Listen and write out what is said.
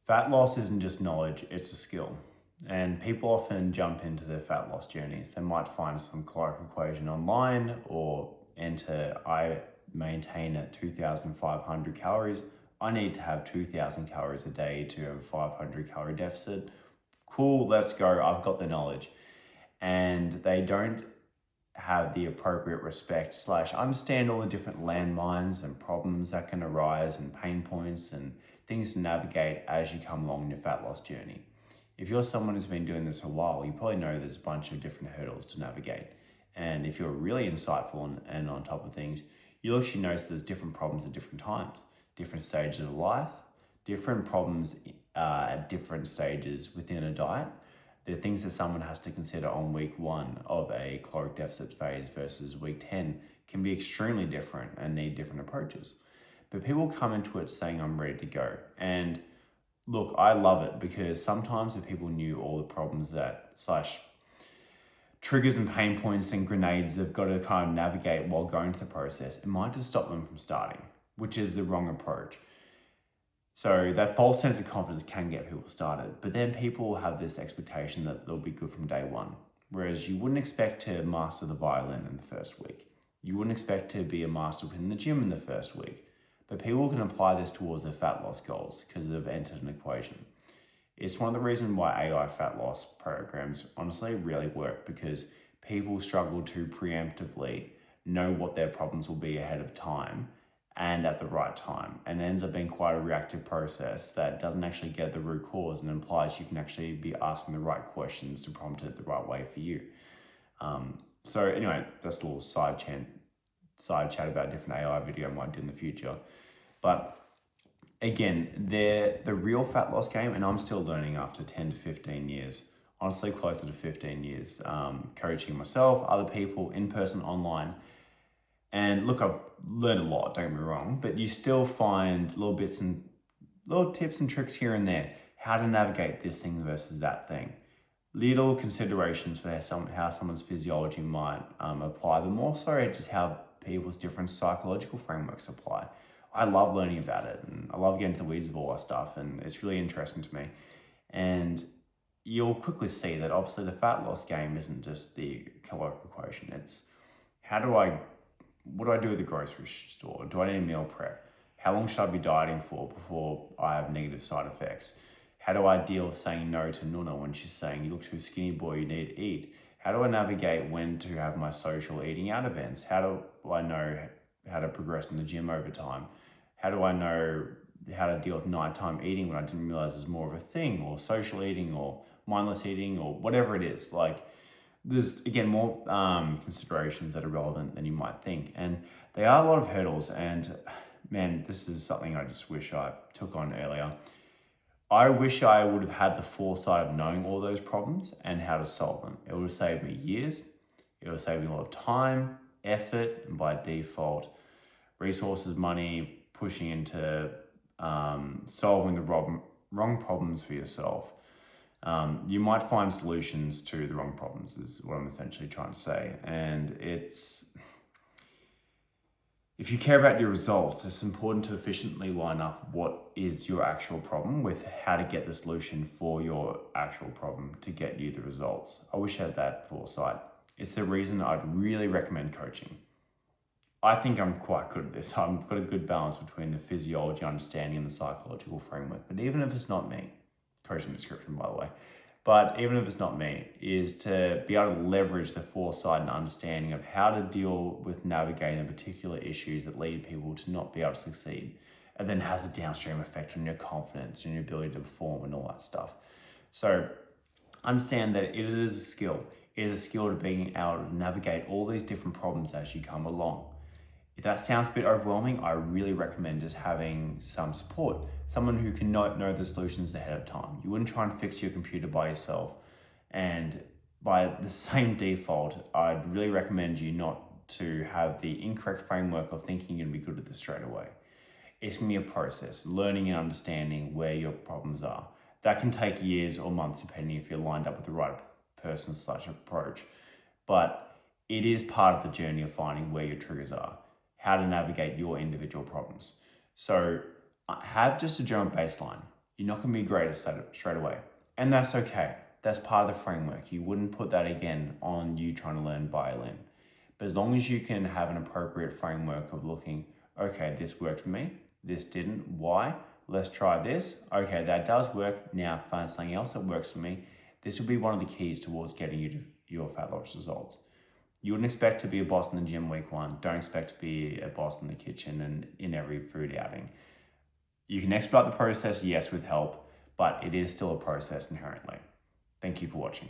Fat loss isn't just knowledge, it's a skill. And people often jump into their fat loss journeys. They might find some caloric equation online or enter, I maintain at 2,500 calories. I need to have 2,000 calories a day to have a 500 calorie deficit. Cool, let's go. I've got the knowledge. And they don't have the appropriate respect slash understand all the different landmines and problems that can arise and pain points and things to navigate as you come along your fat loss journey. If you're someone who's been doing this a while, you probably know there's a bunch of different hurdles to navigate. And if you're really insightful and on top of things, you'll actually notice there's different problems at different times, different stages of life, different problems at different stages within a diet. The things that someone has to consider on week 1 of a caloric deficit phase versus week 10 can be extremely different and need different approaches. But people come into it saying, I'm ready to go. And look, I love it because sometimes if people knew all the problems that slash triggers and pain points and grenades they've got to kind of navigate while going through the process, it might just stop them from starting, which is the wrong approach. So that false sense of confidence can get people started, but then people have this expectation that they'll be good from day one. Whereas you wouldn't expect to master the violin in the first week. You wouldn't expect to be a master within the gym in the first week. But people can apply this towards their fat loss goals because they've entered an equation. It's one of the reasons why AI fat loss programs honestly really work, because people struggle to preemptively know what their problems will be ahead of time and at the right time, and ends up being quite a reactive process that doesn't actually get the root cause and implies you can actually be asking the right questions to prompt it the right way for you. So anyway, that's a little side chat about a different AI video I might do in the future. But again, they're the real fat loss game, and I'm still learning after 10 to 15 years, honestly closer to 15 years, coaching myself, other people, in person, online. And look, I've learned a lot, don't get me wrong, but you still find little bits and little tips and tricks here and there, how to navigate this thing versus that thing. Little considerations for how someone's physiology might apply, but more so just how people's different psychological frameworks apply. I love learning about it, and I love getting into the weeds of all that stuff, and it's really interesting to me. And you'll quickly see that obviously the fat loss game isn't just the caloric equation. It's what do I do at the grocery store? Do I need a meal prep? How long should I be dieting for before I have negative side effects? How do I deal with saying no to Nuna when she's saying, you look too skinny, boy, you need to eat? How do I navigate when to have my social eating out events? How do I know how to progress in the gym over time? How do I know how to deal with nighttime eating when I didn't realize there's more of a thing, or social eating, or mindless eating, or whatever it is? Like, there's, again, more considerations that are relevant than you might think. And they are a lot of hurdles. And man, this is something I just wish I took on earlier. I wish I would have had the foresight of knowing all those problems and how to solve them. It would have saved me years. It would have saved me a lot of time, effort, and by default, resources, money, pushing into solving the wrong problems for yourself. You might find solutions to the wrong problems, is what I'm essentially trying to say. And if you care about your results, it's important to efficiently line up what is your actual problem with how to get the solution for your actual problem to get you the results. I wish I had that foresight. It's the reason I'd really recommend coaching. I think I'm quite good at this. I've got a good balance between the physiology understanding and the psychological framework. But even if it's not me, coaching description, by the way, but even if it's not me, is to be able to leverage the foresight and understanding of how to deal with navigating the particular issues that lead people to not be able to succeed, and then has a downstream effect on your confidence and your ability to perform and all that stuff. So understand that it is a skill. It is a skill to being able to navigate all these different problems as you come along. If that sounds a bit overwhelming, I really recommend just having some support, someone who can know the solutions ahead of time. You wouldn't try and fix your computer by yourself. And by the same default, I'd really recommend you not to have the incorrect framework of thinking you're gonna be good at this straight away. It's gonna be a process, learning and understanding where your problems are. That can take years or months, depending if you're lined up with the right person/approach. But it is part of the journey of finding where your triggers are, how to navigate your individual problems. So have just a general baseline. you're not going to be great at it straight away. And that's okay. That's part of the framework. You wouldn't put that again on you trying to learn violin. But as long as you can have an appropriate framework of looking, okay, this worked for me, this didn't, why? Let's try this. Okay, that does work. Now find something else that works for me. This will be one of the keys towards getting you to your fat loss results. You wouldn't expect to be a boss in the gym week one. Don't expect to be a boss in the kitchen and in every food outing. You can expedite the process, yes, with help, but it is still a process inherently. Thank you for watching.